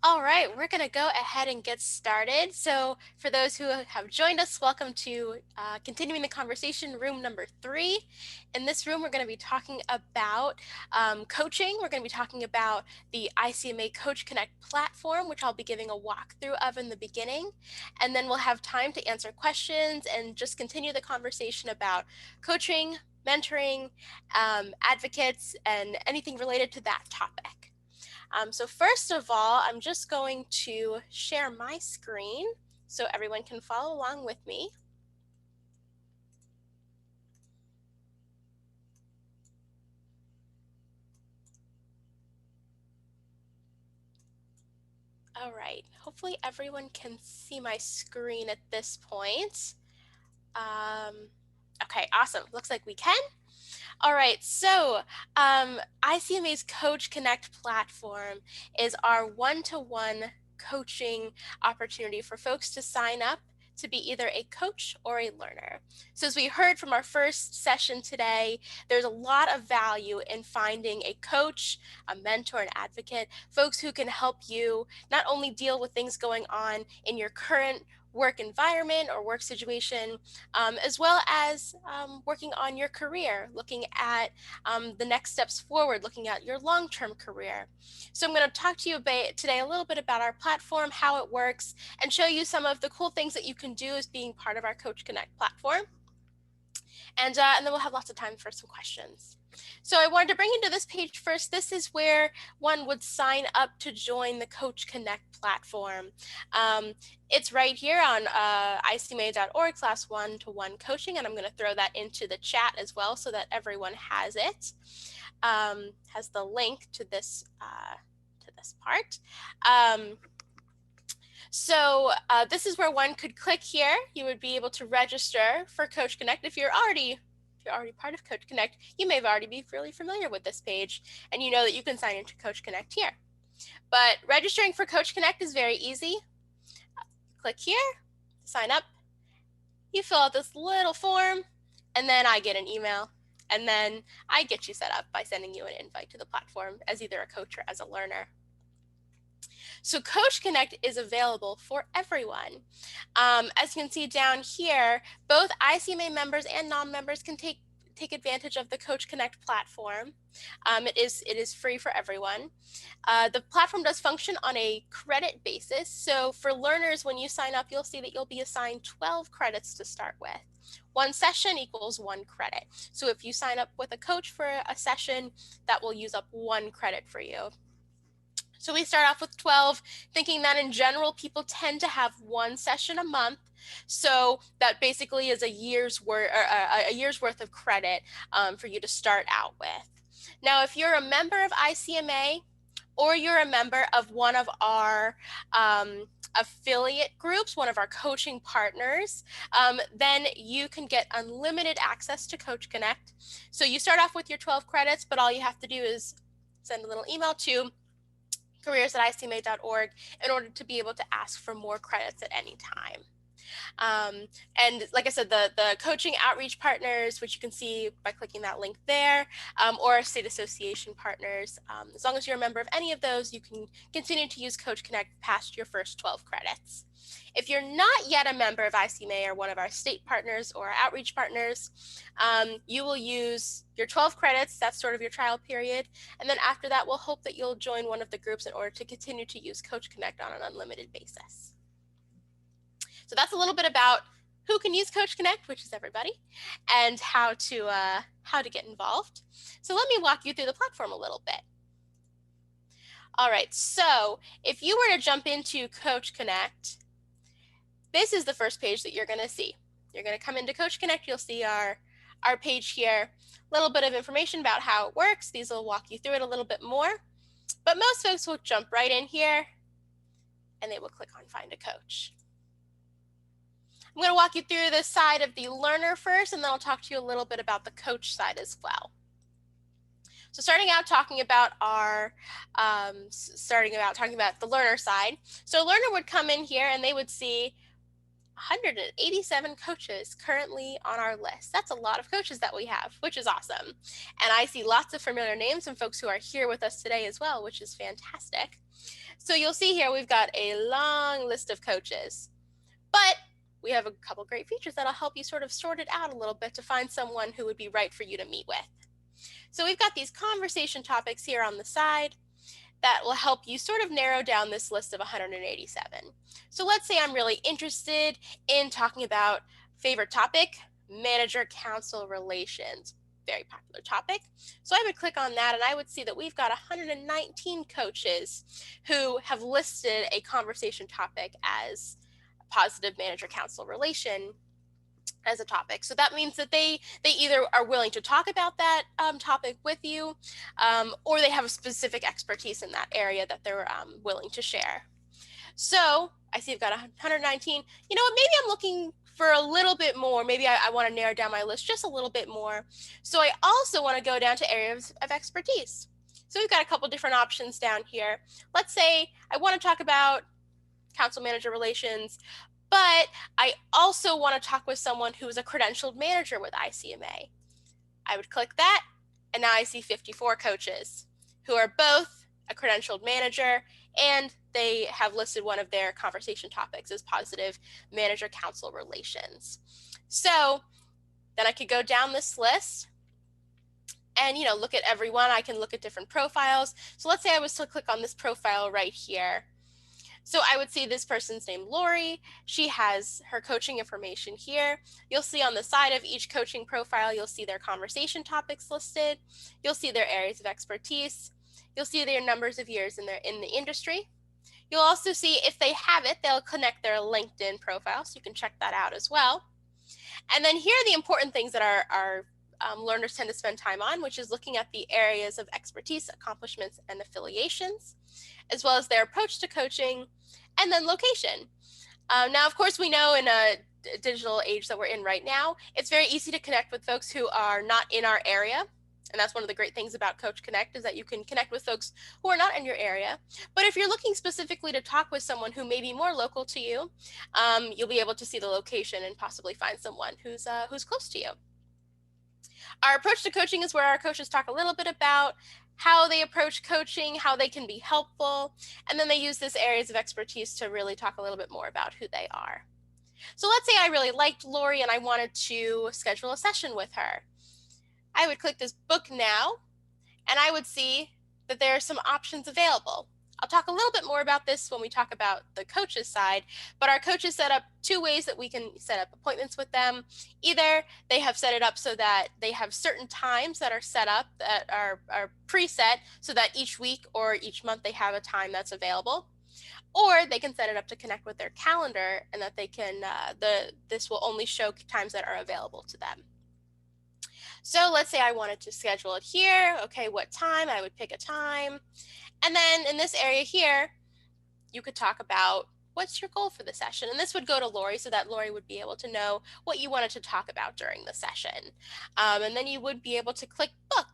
All right, we're going to go ahead and get started. So for those who have joined us, welcome to continuing the conversation, room number 3. In this room, we're going to be talking about coaching. We're going to be talking about the ICMA CoachConnect platform, which I'll be giving a walkthrough of in the beginning. And then we'll have time to answer questions and just continue the conversation about coaching, mentoring, advocates, and anything related to that topic. So first of all, I'm just going to share my screen so everyone can follow along with me. All right, hopefully everyone can see my screen at this point. Okay, awesome. Looks like we can. All right, so ICMA's CoachConnect platform is our one-to-one coaching opportunity for folks to sign up to be either a coach or a learner. So as we heard from our first session today, there's a lot of value in finding a coach, a mentor, an advocate, folks who can help you not only deal with things going on in your current work environment or work situation, as well as working on your career, looking at the next steps forward, looking at your long-term career. So I'm going to talk to you today a little bit about our platform, how it works, and show you some of the cool things that you can do as being part of our CoachConnect platform. And then we'll have lots of time for some questions. So I wanted to bring you to this page first. This is where one would sign up to join the CoachConnect platform. It's right here on icma.org/one-to-one coaching, and I'm going to throw that into the chat as well so that everyone has it, has the link to this part. So this is where one could click here. You would be able to register for CoachConnect. If you're already part of CoachConnect, you may already be really familiar with this page, and you know that you can sign into CoachConnect here. But registering for CoachConnect is very easy. Click here, sign up. You fill out this little form, and then I get an email, and then I get you set up by sending you an invite to the platform as either a coach or as a learner. So CoachConnect is available for everyone. As you can see down here, both ICMA members and non-members can take advantage of the CoachConnect platform. It is free for everyone. The platform does function on a credit basis. So for learners, when you sign up, you'll see that you'll be assigned 12 credits to start with. One session equals 1 credit. So if you sign up with a coach for a session, that will use up 1 credit for you. So we start off with 12, thinking that in general, people tend to have 1 session a month. So that basically is a year's worth of credit for you to start out with. Now, if you're a member of ICMA or you're a member of one of our affiliate groups, one of our coaching partners, then you can get unlimited access to CoachConnect. So you start off with your 12 credits, but all you have to do is send a little email to careers@icma.org in order to be able to ask for more credits at any time. And like I said, the coaching outreach partners, which you can see by clicking that link there, or state association partners, as long as you're a member of any of those, you can continue to use CoachConnect past your first 12 credits. If you're not yet a member of ICMA or one of our state partners or outreach partners, you will use your 12 credits, that's sort of your trial period, and then after that, we'll hope that you'll join one of the groups in order to continue to use CoachConnect on an unlimited basis. So that's a little bit about who can use CoachConnect, which is everybody, and how to get involved. So let me walk you through the platform a little bit. All right, so if you were to jump into CoachConnect, this is the first page that you're going to see. You're going to come into CoachConnect, you'll see our page here, a little bit of information about how it works. These will walk you through it a little bit more, but most folks will jump right in here and they will click on Find a Coach. I'm going to walk you through the side of the learner first, and then I'll talk to you a little bit about the coach side as well. So starting out talking about the learner side. So a learner would come in here and they would see 187 coaches currently on our list. That's a lot of coaches that we have, which is awesome. And I see lots of familiar names and folks who are here with us today as well, which is fantastic. So you'll see here we've got a long list of coaches, but we have a couple great features that'll help you sort of sort it out a little bit to find someone who would be right for you to meet with. So we've got these conversation topics here on the side that will help you sort of narrow down this list of 187. So let's say I'm really interested in talking about favorite topic, manager-council relations. Very popular topic. So I would click on that and I would see that we've got 119 coaches who have listed a conversation topic as positive manager-council relation as a topic. So that means that they either are willing to talk about that topic with you, or they have a specific expertise in that area that they're willing to share. So I see I've got 119. You know what, maybe I'm looking for a little bit more. Maybe I want to narrow down my list just a little bit more. So I also want to go down to areas of expertise. So we've got a couple different options down here. Let's say I want to talk about council manager relations, but I also want to talk with someone who is a credentialed manager with ICMA. I would click that, and now I see 54 coaches who are both a credentialed manager, and they have listed one of their conversation topics as positive manager-council relations. So then I could go down this list and look at everyone. I can look at different profiles. So let's say I was to click on this profile right here. So I would see this person's name, Lori. She has her coaching information here. You'll see on the side of each coaching profile, you'll see their conversation topics listed. You'll see their areas of expertise. You'll see their numbers of years in the industry. You'll also see, if they have it, they'll connect their LinkedIn profile, so you can check that out as well. And then here are the important things that our learners tend to spend time on, which is looking at the areas of expertise, accomplishments, and affiliations, as well as their approach to coaching, and then location. Now, of course, we know in a digital age that we're in right now, it's very easy to connect with folks who are not in our area. And that's one of the great things about CoachConnect, is that you can connect with folks who are not in your area. But if you're looking specifically to talk with someone who may be more local to you, you'll be able to see the location and possibly find someone who's close to you. Our approach to coaching is where our coaches talk a little bit about how they approach coaching, how they can be helpful, and then they use this areas of expertise to really talk a little bit more about who they are. So let's say I really liked Lori and I wanted to schedule a session with her. I would click this book now, and I would see that there are some options available. I'll talk a little bit more about this when we talk about the coaches side, but our coaches set up two ways that we can set up appointments with them. Either they have set it up so that they have certain times that are set up that are preset, so that each week or each month they have a time that's available, or they can set it up to connect with their calendar, and that they can this will only show times that are available to them. So let's say I wanted to schedule it here. Okay, what time? I would pick a time. And then in this area here, you could talk about what's your goal for the session. And this would go to Lori, so that Lori would be able to know what you wanted to talk about during the session. And then you would be able to click book.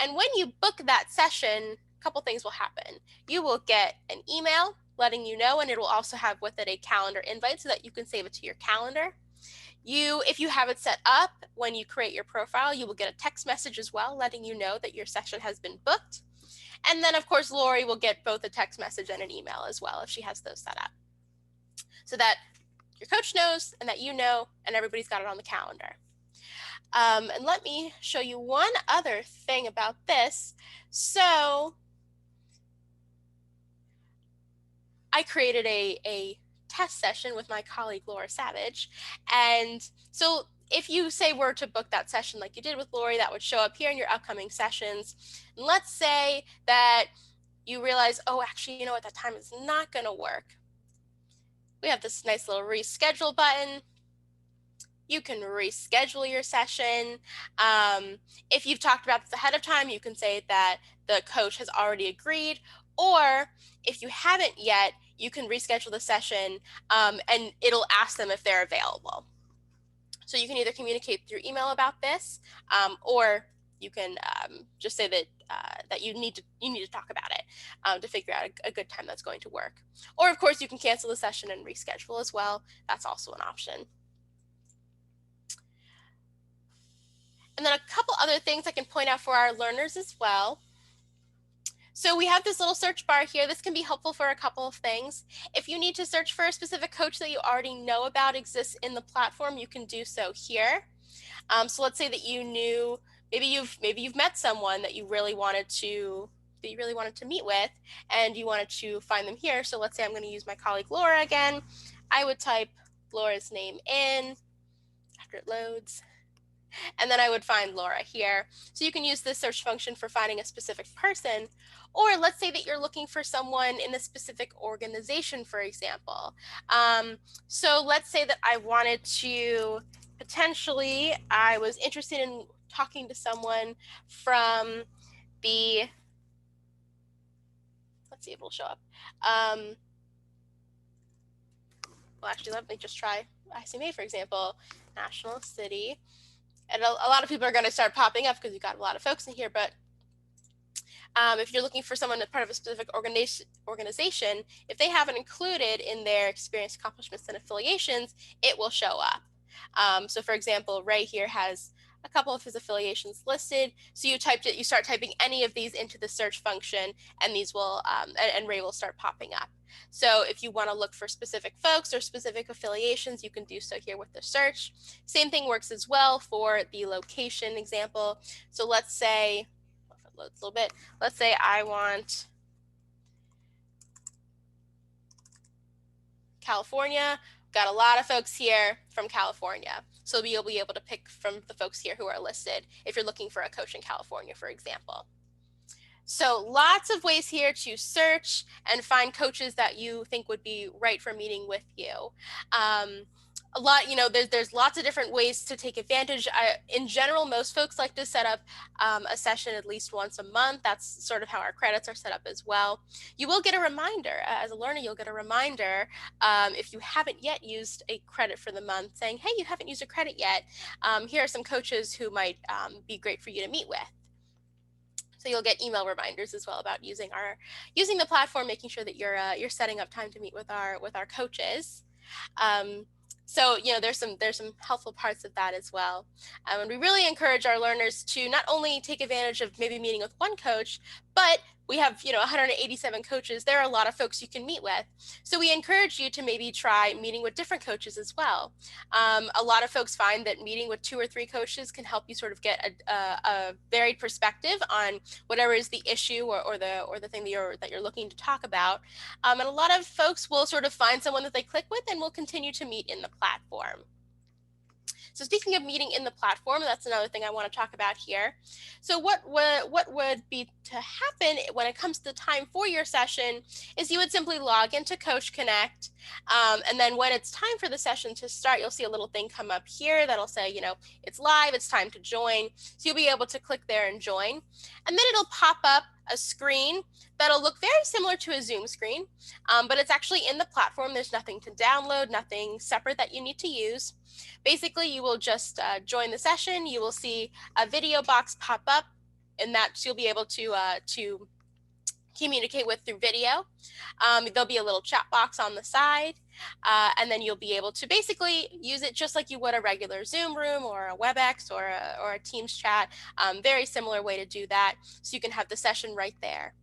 And when you book that session, a couple things will happen. You will get an email letting you know, and it will also have with it a calendar invite so that you can save it to your calendar. If you have it set up, when you create your profile, you will get a text message as well, letting you know that your session has been booked. And then, of course, Lori will get both a text message and an email as well if she has those set up, so that your coach knows and that you know, and everybody's got it on the calendar. And let me show you one other thing about this. So I created a test session with my colleague, Laura Savage. And so if you say were to book that session like you did with Lori, that would show up here in your upcoming sessions. And let's say that you realize, oh, actually, you know what, that time is not going to work. We have this nice little reschedule button. You can reschedule your session. If you've talked about this ahead of time, you can say that the coach has already agreed, or if you haven't yet, you can reschedule the session and it'll ask them if they're available. So you can either communicate through email about this, or just say that you need to talk about it to figure out a good time that's going to work. Or of course you can cancel the session and reschedule as well. That's also an option. And then a couple other things I can point out for our learners as well. So we have this little search bar here. This can be helpful for a couple of things. If you need to search for a specific coach that you already know about exists in the platform, you can do so here. So let's say that you knew, maybe you've met someone that you really wanted to meet with, and you wanted to find them here. So let's say I'm going to use my colleague Laura again. I would type Laura's name in after it loads, and then I would find Laura here. So you can use this search function for finding a specific person. Or let's say that you're looking for someone in a specific organization, for example. So let's say that I wanted to potentially, I was interested in talking to someone from the, let's see if it'll show up. Well, actually, let me just try ICMA, for example, national city. And a lot of people are going to start popping up because you've got a lot of folks in here, but if you're looking for someone that's part of a specific organization, if they haven't included in their experience, accomplishments, and affiliations, it will show up. So for example, Ray here has a couple of his affiliations listed. So you start typing any of these into the search function, and these will, and Ray will start popping up. So if you want to look for specific folks or specific affiliations, you can do so here with the search. Same thing works as well for the location example. So let's say, if it loads a little bit, let's say I want California. Got a lot of folks here from California. So you'll be able to pick from the folks here who are listed if you're looking for a coach in California, for example. So lots of ways here to search and find coaches that you think would be right for meeting with you. A lot, there's lots of different ways to take advantage. In general, most folks like to set up a session at least once a month. That's sort of how our credits are set up as well. You will get a reminder as a learner. You'll get a reminder if you haven't yet used a credit for the month, saying, hey, you haven't used a credit yet. Here are some coaches who might be great for you to meet with. So you'll get email reminders as well about using the platform, making sure that you're setting up time to meet with our coaches. So there's some helpful parts of that as well. And we really encourage our learners to not only take advantage of maybe meeting with one coach, but we have 187 coaches. There are a lot of folks you can meet with. So we encourage you to maybe try meeting with different coaches as well. A lot of folks find that meeting with 2 or 3 coaches can help you sort of get a varied perspective on whatever is the issue or the thing that you're looking to talk about. And a lot of folks will sort of find someone that they click with and will continue to meet in the platform. So speaking of meeting in the platform, that's another thing I want to talk about here. So what would be to happen when it comes to the time for your session is you would simply log into CoachConnect, and then when it's time for the session to start, you'll see a little thing come up here that'll say, it's live, it's time to join. So you'll be able to click there and join, and then it'll pop up a screen that'll look very similar to a Zoom screen, but it's actually in the platform. There's nothing to download, nothing separate that you need to use. Basically, you will just join the session. You will see a video box pop up, and that you'll be able to communicate with through video. There'll be a little chat box on the side, and then you'll be able to basically use it just like you would a regular Zoom room or a WebEx or a Teams chat. Very similar way to do that, so you can have the session right there.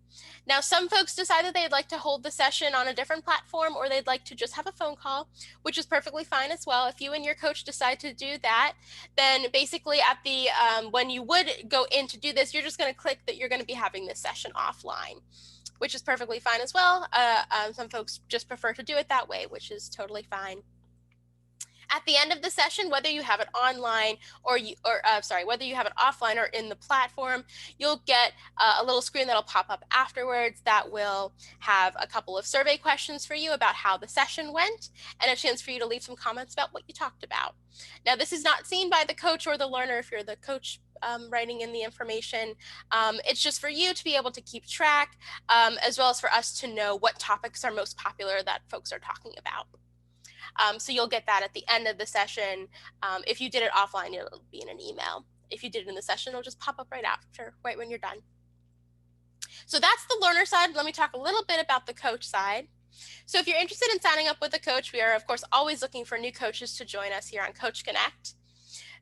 Now, some folks decide that they'd like to hold the session on a different platform, or they'd like to just have a phone call, which is perfectly fine as well. If you and your coach decide to do that, then basically at the when you would go in to do this, you're just going to click that you're going to be having this session offline, which is perfectly fine as well. Some folks just prefer to do it that way, which is totally fine. At the end of the session, whether you have it online whether you have it offline or in the platform, you'll get a little screen that'll pop up afterwards that will have a couple of survey questions for you about how the session went, and a chance for you to leave some comments about what you talked about. Now, this is not seen by the coach or the learner if you're the coach writing in the information. It's just for you to be able to keep track, as well as for us to know what topics are most popular that folks are talking about. So you'll get that at the end of the session. If you did it offline, it'll be in an email. if you did it in the session, it'll just pop up right after, right when you're done. So that's the learner side. Let me talk a little bit about the coach side. So if you're interested in signing up with a coach, we are of course always looking for new coaches to join us here on CoachConnect.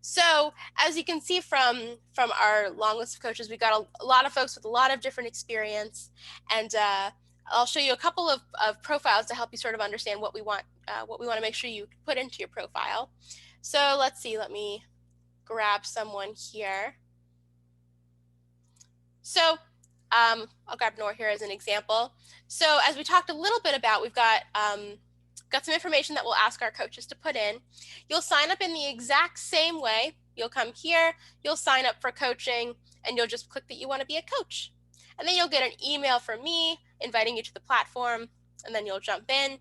So as you can see from our long list of coaches, we've got a lot of folks with a lot of different experience, and I'll show you a couple of profiles to help you sort of understand what we want to make sure you put into your profile. So let's see, let me grab someone here. So I'll grab Nor here as an example. So as we talked a little bit about, we've got some information that we'll ask our coaches to put in. You'll sign up in the exact same way. You'll come here, you'll sign up for coaching, and you'll just click that you want to be a coach. And then you'll get an email from me inviting you to the platform, and then you'll jump in.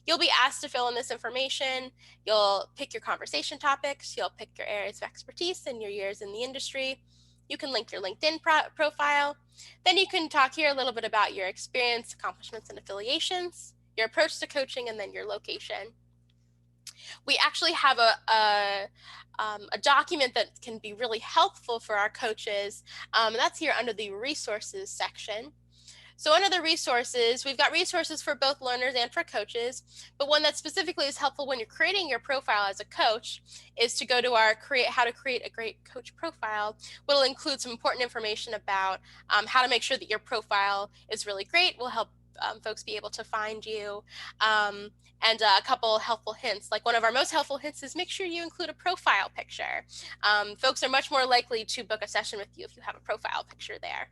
You'll be asked to fill in this information. You'll pick your conversation topics. You'll pick your areas of expertise and your years in the industry. You can link your LinkedIn profile. Then you can talk here a little bit about your experience, accomplishments, and affiliations, your approach to coaching, and then your location. We actually have a document that can be really helpful for our coaches. And that's here under the resources section. So under the resources, we've got resources for both learners and for coaches, but one that specifically is helpful when you're creating your profile as a coach is to go to our how to create a great coach profile, which will include some important information about how to make sure that your profile is really great. Will help folks be able to find you. And a couple helpful hints, like one of our most helpful hints is make sure you include a profile picture. Folks are much more likely to book a session with you if you have a profile picture there.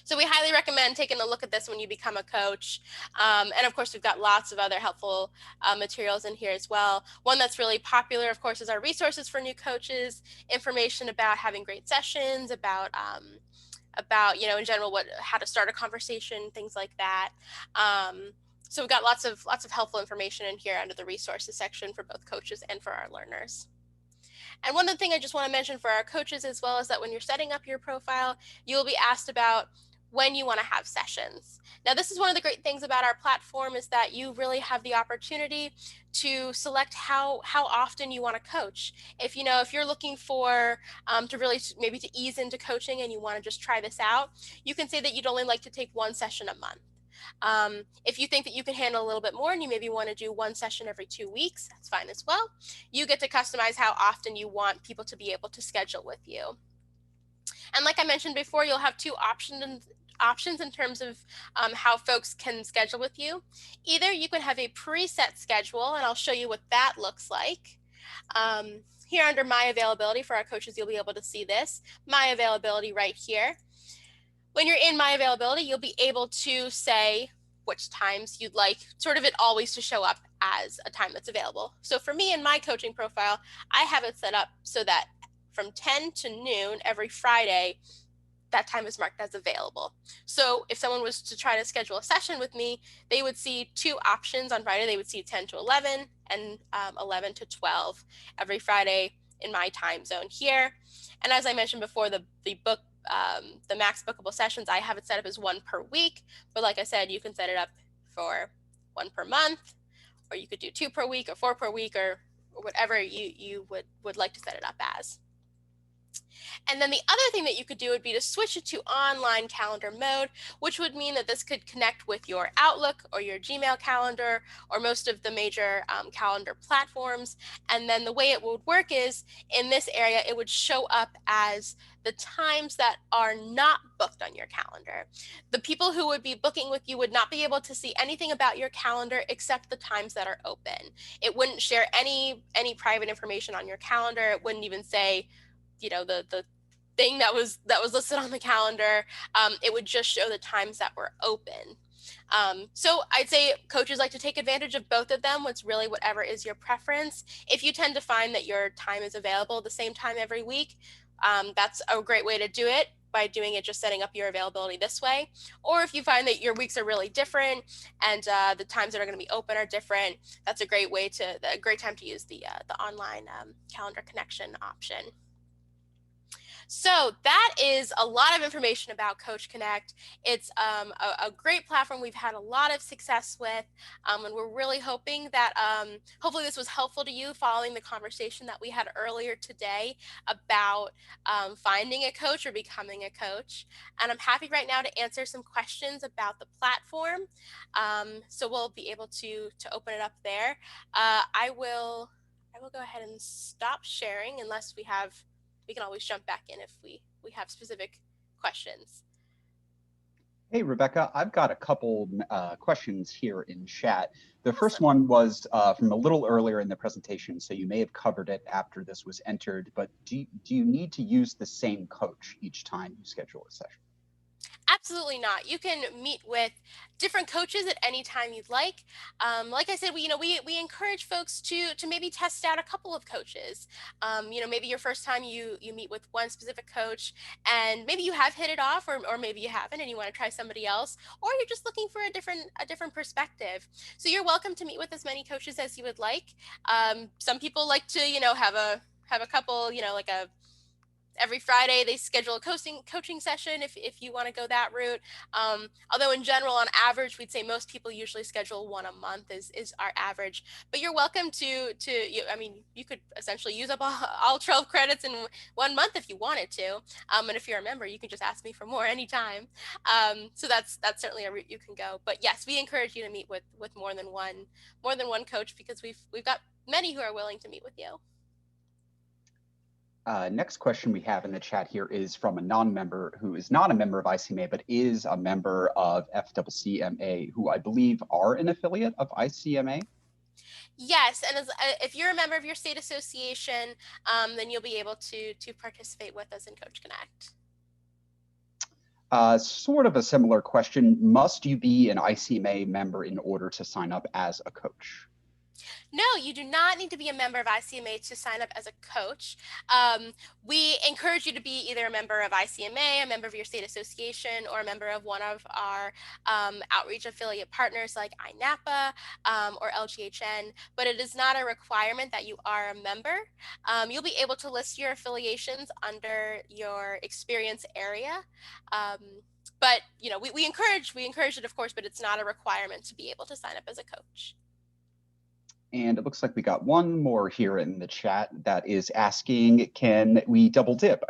So we highly recommend taking a look at this when you become a coach. And of course, we've got lots of other helpful materials in here as well. One that's really popular, of course, is our resources for new coaches, information about having great sessions, about in general, how to start a conversation, things like that. So we've got lots of helpful information in here under the resources section for both coaches and for our learners. And one other thing I just want to mention for our coaches as well is that when you're setting up your profile, you'll be asked about when you want to have sessions. Now, this is one of the great things about our platform is that you really have the opportunity to select how often you want to coach. If you're looking for to really maybe to ease into coaching and you want to just try this out, you can say that you'd only like to take one session a month. If you think that you can handle a little bit more and you maybe want to do one session every 2 weeks, that's fine as well. You get to customize how often you want people to be able to schedule with you. And like I mentioned before, you'll have two options in terms of how folks can schedule with you. Either you can have a preset schedule, and I'll show you what that looks like. Here under My Availability for our coaches, you'll be able to see this. My Availability right here. When you're in My Availability, you'll be able to say which times you'd like sort of it always to show up as a time that's available. So for me in my coaching profile, I have it set up so that from 10 to noon every Friday, that time is marked as available. So if someone was to try to schedule a session with me, they would see two options on Friday. They would see 10 to 11 and 11 to 12 every Friday in my time zone here. And as I mentioned before, the max bookable sessions, I have it set up as 1 per week. But like I said, you can set it up for 1 per month, or you could do 2 per week or 4 per week or whatever you would like to set it up as. And then the other thing that you could do would be to switch it to online calendar mode, which would mean that this could connect with your Outlook or your Gmail calendar or most of the major calendar platforms. And then the way it would work is in this area, it would show up as the times that are not booked on your calendar. The people who would be booking with you would not be able to see anything about your calendar except the times that are open. It wouldn't share any private information on your calendar. It wouldn't even say, the thing that was listed on the calendar. It would just show the times that were open. So I'd say coaches like to take advantage of both of them. It's really whatever is your preference. If you tend to find that your time is available at the same time every week, that's a great way to do it by doing it, just setting up your availability this way. Or if you find that your weeks are really different and the times that are going to be open are different, that's a great time to use the online calendar connection option. So that is a lot of information about CoachConnect. It's a great platform we've had a lot of success with, and we're really hoping that hopefully this was helpful to you following the conversation that we had earlier today about finding a coach or becoming a coach. And I'm happy right now to answer some questions about the platform. So we'll be able to open it up there. I will go ahead and stop sharing unless we can always jump back in if we have specific questions. Hey, Rebecca, I've got a couple questions here in chat. The first Awesome. one was from a little earlier in the presentation, so you may have covered it after this was entered, but do you need to use the same coach each time you schedule a session? Absolutely not. You can meet with different coaches at any time you'd like. Like I said, we encourage folks to maybe test out a couple of coaches. Maybe your first time you meet with one specific coach, and maybe you have hit it off, or maybe you haven't, and you want to try somebody else, or you're just looking for a different perspective. So you're welcome to meet with as many coaches as you would like. Some people like to have a couple, like every Friday they schedule a coaching session if you want to go that route. Although in general, on average, we'd say most people usually schedule one a month is our average. But you're welcome you could essentially use up all 12 credits in 1 month if you wanted to. And if you're a member, you can just ask me for more anytime. So that's certainly a route you can go. But yes, we encourage you to meet with more than one coach, because we've got many who are willing to meet with you. Next question we have in the chat here is from a non-member who is not a member of ICMA, but is a member of FCCMA, who I believe are an affiliate of ICMA. Yes, and if you're a member of your state association, then you'll be able to participate with us in CoachConnect. Sort of a similar question. Must you be an ICMA member in order to sign up as a coach? No, you do not need to be a member of ICMA to sign up as a coach. We encourage you to be either a member of ICMA, a member of your state association, or a member of one of our outreach affiliate partners like INAPA or LGHN, but it is not a requirement that you are a member. You'll be able to list your affiliations under your experience area. But we encourage it, of course, but it's not a requirement to be able to sign up as a coach. And it looks like we got one more here in the chat that is asking, can we double dip?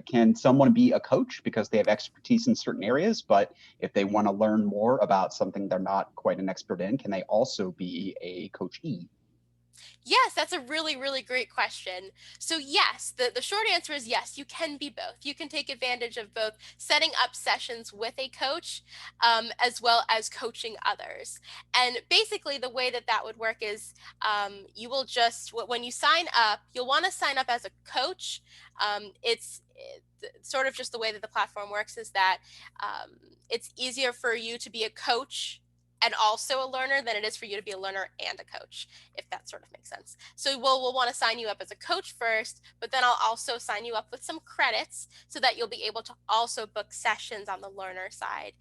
Can someone be a coach because they have expertise in certain areas, but if they want to learn more about something they're not quite an expert in, can they also be a coachee? Yes, that's a really, really great question. So yes, the short answer is yes, you can be both. You can take advantage of both setting up sessions with a coach as well as coaching others. And basically the way that would work is you will just, when you sign up, you'll want to sign up as a coach. It's sort of just the way that the platform works is that it's easier for you to be a coach and also a learner than it is for you to be a learner and a coach, if that sort of makes sense. So we'll want to sign you up as a coach first, but then I'll also sign you up with some credits so that you'll be able to also book sessions on the learner side.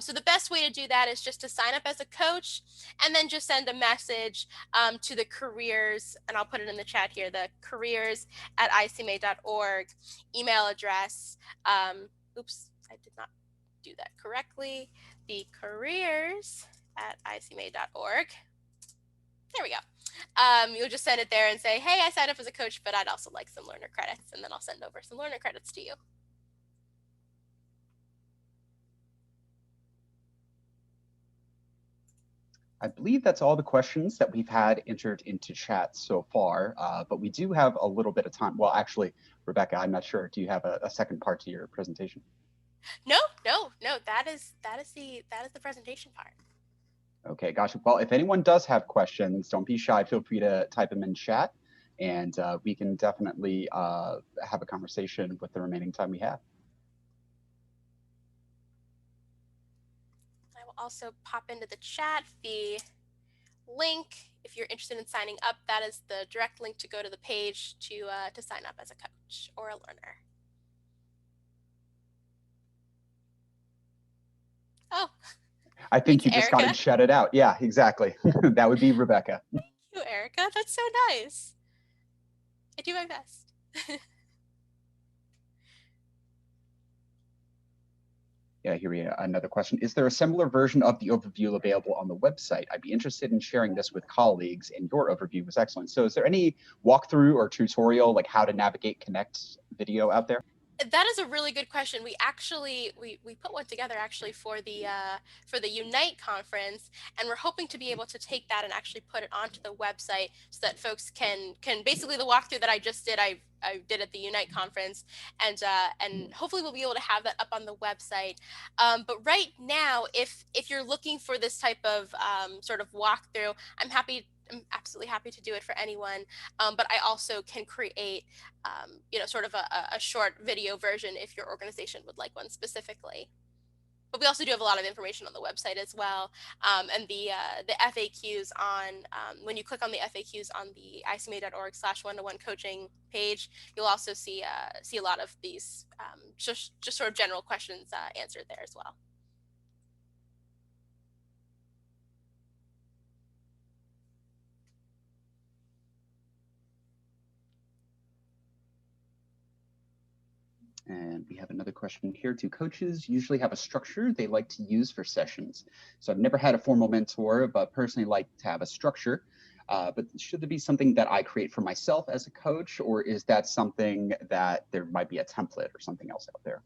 So the best way to do that is just to sign up as a coach and then just send a message to the careers, and I'll put it in the chat here, the careers@icma.org email address. Oops, I did not do that correctly. The careers@icma.org. There we go. You'll just send it there and say, hey, I signed up as a coach, but I'd also like some learner credits, and then I'll send over some learner credits to you. I believe that's all the questions that we've had entered into chat so far, but we do have a little bit of time. Well, actually, Rebecca, I'm not sure. Do you have a second part to your presentation? No. That is the presentation part. Okay, gotcha. Well, if anyone does have questions, don't be shy. Feel free to type them in chat, and we can definitely have a conversation with the remaining time we have. I will also pop into the chat the link. If you're interested in signing up, that is the direct link to go to the page to sign up as a coach or a learner. Oh, I think you just got to shut it out. Yeah, exactly. That would be Rebecca. Thank you, Erica. That's so nice. I do my best. Here we have another question. Is there a similar version of the overview available on the website? I'd be interested in sharing this with colleagues, and your overview was excellent. So is there any walkthrough or tutorial, like how to navigate Connect video out there? That is a really good question. We actually we put one together actually for the Unite conference, and we're hoping to be able to take that and actually put it onto the website so that folks can basically the walkthrough that I just did. I did at the Unite conference, and hopefully we'll be able to have that up on the website. But right now, if you're looking for this type of sort of walkthrough, I'm absolutely happy to do it for anyone. But I also can create sort of a short video version if your organization would like one specifically. But we also do have a lot of information on the website as well, and the FAQs on when you click on the FAQs on the icma.org/one-to-one coaching page, you'll also see a lot of these just sort of general questions answered there as well. And we have another question here. Do coaches usually have a structure they like to use for sessions? So I've never had a formal mentor, but personally like to have a structure. But should there be something that I create for myself as a coach, or is that something that there might be a template or something else out there?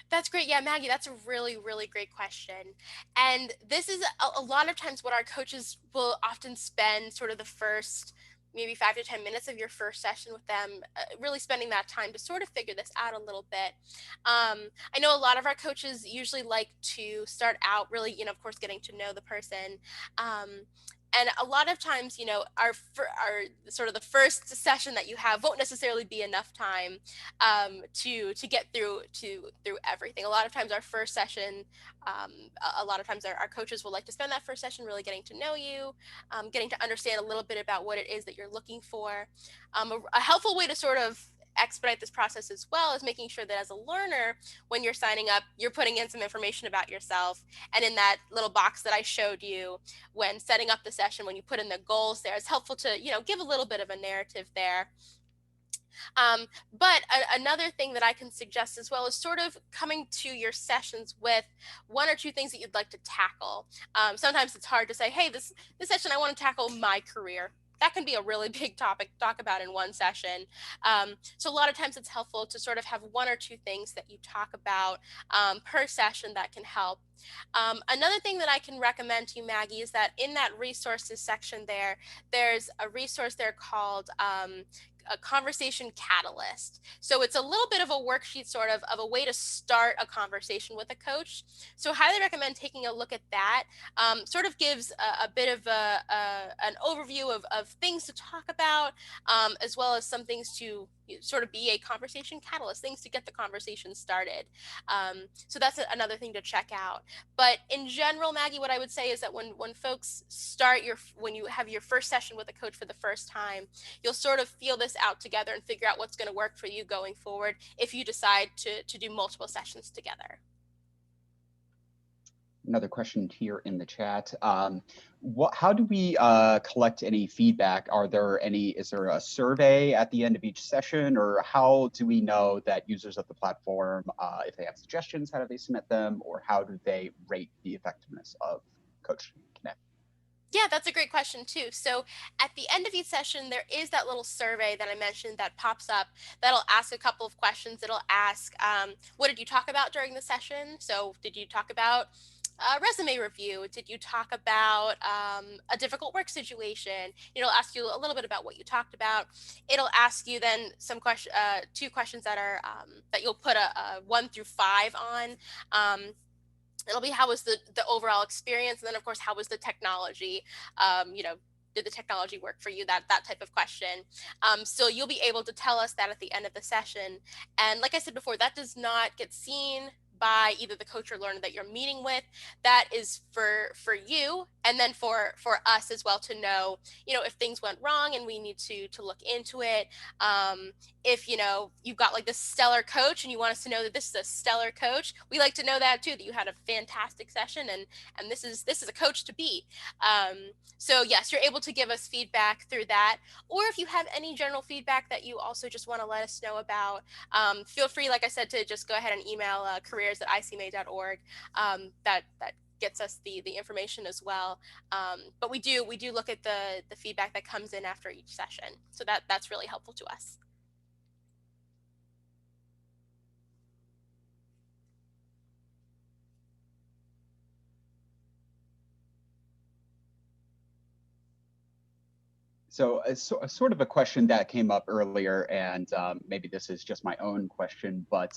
That's great. Yeah, Maggie, that's a really, really great question. And this is a lot of times what our coaches will often spend sort of the first maybe 5 to 10 minutes of your first session with them, really spending that time to sort of figure this out a little bit. I know a lot of our coaches usually like to start out really, of course, getting to know the person. And a lot of times, our sort of the first session that you have won't necessarily be enough time to get through everything. A lot of times our first session, a lot of times our coaches will like to spend that first session really getting to know you, getting to understand a little bit about what it is that you're looking for. A helpful way to sort of expedite this process as well is making sure that as a learner, when you're signing up, you're putting in some information about yourself. And in that little box that I showed you when setting up the session, when you put in the goals there, it's helpful to, give a little bit of a narrative there. But another thing that I can suggest as well is sort of coming to your sessions with one or two things that you'd like to tackle. Sometimes it's hard to say, hey, this session I want to tackle my career. That can be a really big topic to talk about in one session. So a lot of times it's helpful to sort of have one or two things that you talk about per session that can help. Another thing that I can recommend to you, Maggie, is that in that resources section there's a resource there called a conversation catalyst. So it's a little bit of a worksheet, sort of a way to start a conversation with a coach. So highly recommend taking a look at that. Sort of gives a bit of an overview of things to talk about, as well as some things to sort of be a conversation catalyst, things to get the conversation started. So that's another thing to check out. But in general, Maggie, what I would say is that when folks when you have your first session with a coach for the first time, you'll sort of feel this out together and figure out what's going to work for you going forward if you decide to do multiple sessions together. Another question here in the chat. How do we collect any feedback? Is there a survey at the end of each session, or how do we know that users of the platform, if they have suggestions, how do they submit them, or how do they rate the effectiveness of CoachConnect? Yeah, that's a great question too. So at the end of each session, there is that little survey that I mentioned that pops up that'll ask a couple of questions. It'll ask, what did you talk about during the session? So did you talk about a resume review? Did you talk about a difficult work situation? It'll ask you a little bit about what you talked about. It'll ask you then two questions that are that you'll put a 1 through 5 on. It'll be how was the overall experience, and then of course how was the technology. Did the technology work for you? That type of question. So you'll be able to tell us that at the end of the session. And like I said before, that does not get seen by either the coach or learner that you're meeting with. That is for you, and then for us as well to know, if things went wrong and we need to look into it. If you've got like this stellar coach and you want us to know that this is a stellar coach, we like to know that too, that you had a fantastic session and this is a coach to beat. So yes, you're able to give us feedback through that. Or if you have any general feedback that you also just want to let us know about, feel free, like I said, to just go ahead and email careers at icma.org. That gets us the information as well. But we do look at the feedback that comes in after each session, so that's really helpful to us. So, sort of a question that came up earlier, and maybe this is just my own question, but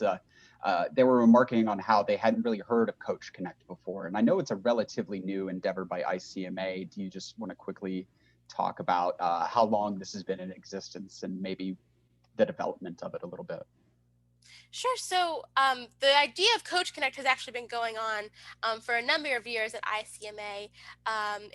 they were remarking on how they hadn't really heard of CoachConnect before. And I know it's a relatively new endeavor by ICMA. Do you just want to quickly talk about how long this has been in existence and maybe the development of it a little bit? Sure. So the idea of CoachConnect has actually been going on for a number of years at ICMA.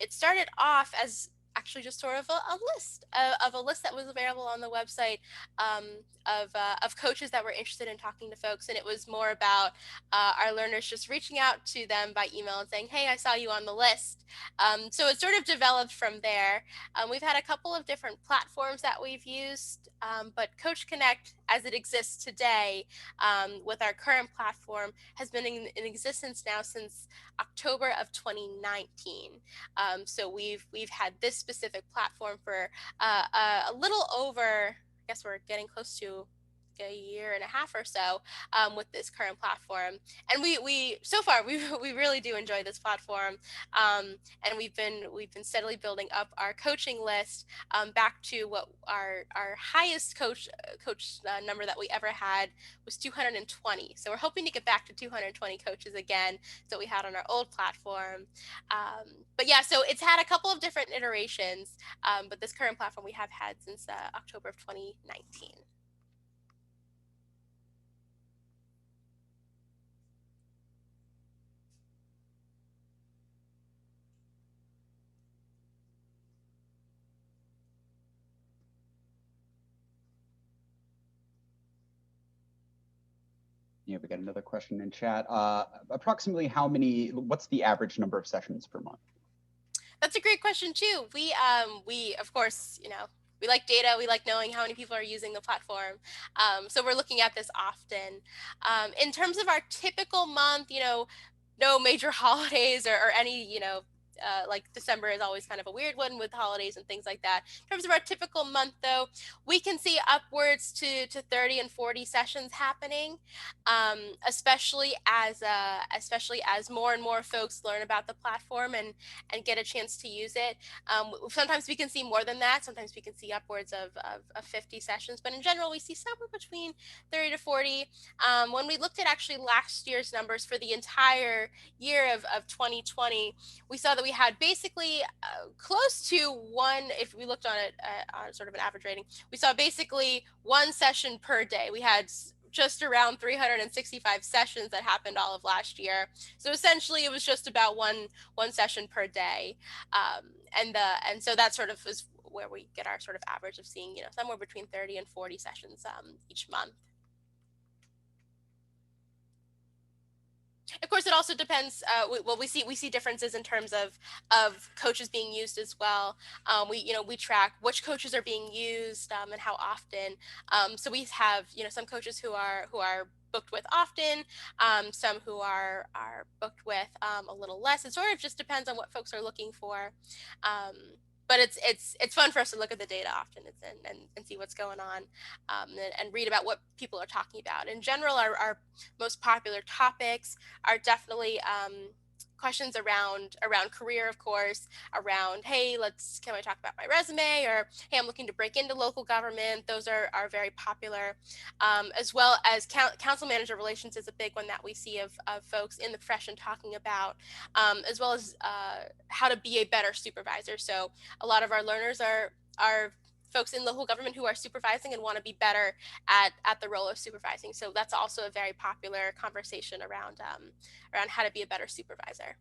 It started off as actually just sort of a list of a list that was available on the website um, of coaches that were interested in talking to folks, and it was more about our learners just reaching out to them by email and saying, "Hey, I saw you on the list." So it sort of developed from there. We've had a couple of different platforms that we've used, but CoachConnect, as it exists today, with our current platform, has been in existence now since October of 2019. So we've had this specific platform for a little over, I guess we're getting close to a year and a half or so with this current platform, and we so far we really do enjoy this platform, and we've been steadily building up our coaching list back to what our highest coach number that we ever had was 220. So we're hoping to get back to 220 coaches again that we had on our old platform. But yeah, so it's had a couple of different iterations, but this current platform we have had since October of 2019. Yeah, we got another question in chat. Approximately what's the average number of sessions per month? That's a great question too. We of course, we like data. We like knowing how many people are using the platform. So we're looking at this often. In terms of our typical month, no major holidays or any, like December is always kind of a weird one with holidays and things like that. In terms of our typical month, though, we can see upwards to 30 and 40 sessions happening, especially as more and more folks learn about the platform and get a chance to use it. Sometimes we can see more than that. Sometimes we can see upwards of 50 sessions, but in general, we see somewhere between 30 to 40. When we looked at actually last year's numbers for the entire year of 2020, we saw that we had basically close to one, if we looked on it on sort of an average rating, we saw basically one session per day. We had just around 365 sessions that happened all of last year. So essentially, it was just about one session per day, and so that sort of is where we get our sort of average of seeing somewhere between 30 and 40 sessions each month. Of course, it also depends. We see differences in terms of coaches being used as well. We track which coaches are being used and how often. So we have some coaches who are booked with often, some who are booked with a little less. It sort of just depends on what folks are looking for. Um, but it's fun for us to look at the data often and see what's going on, and read about what people are talking about. In general, our most popular topics are definitely questions around career, of course, around, hey, can I talk about my resume, or hey, I'm looking to break into local government. Those are very popular, as well as council manager relations is a big one that we see of folks in the profession talking about, as well as how to be a better supervisor. So a lot of our learners are folks in local government who are supervising and want to be better at the role of supervising. So that's also a very popular conversation around how to be a better supervisor.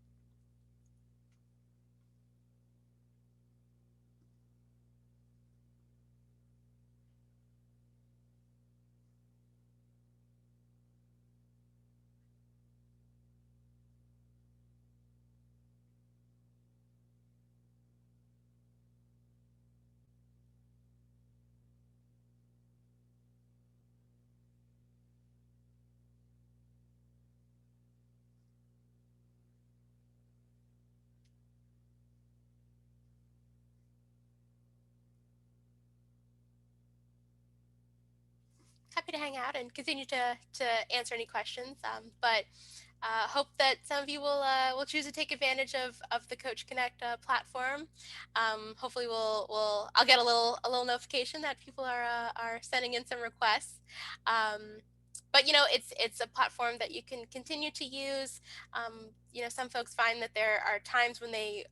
happy to hang out and continue to answer any questions. But hope that some of you will choose to take advantage of the CoachConnect platform. Hopefully, I'll get a little notification that people are sending in some requests. But it's a platform that you can continue to use. Some folks find that there are times when they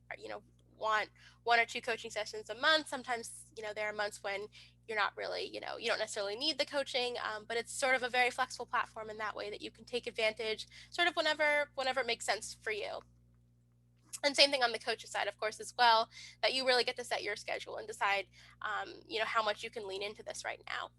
want one or two coaching sessions a month. Sometimes there are months when you're not really, you don't necessarily need the coaching, but it's sort of a very flexible platform in that way that you can take advantage sort of whenever it makes sense for you. And same thing on the coach's side, of course, as well, that you really get to set your schedule and decide, how much you can lean into this right now.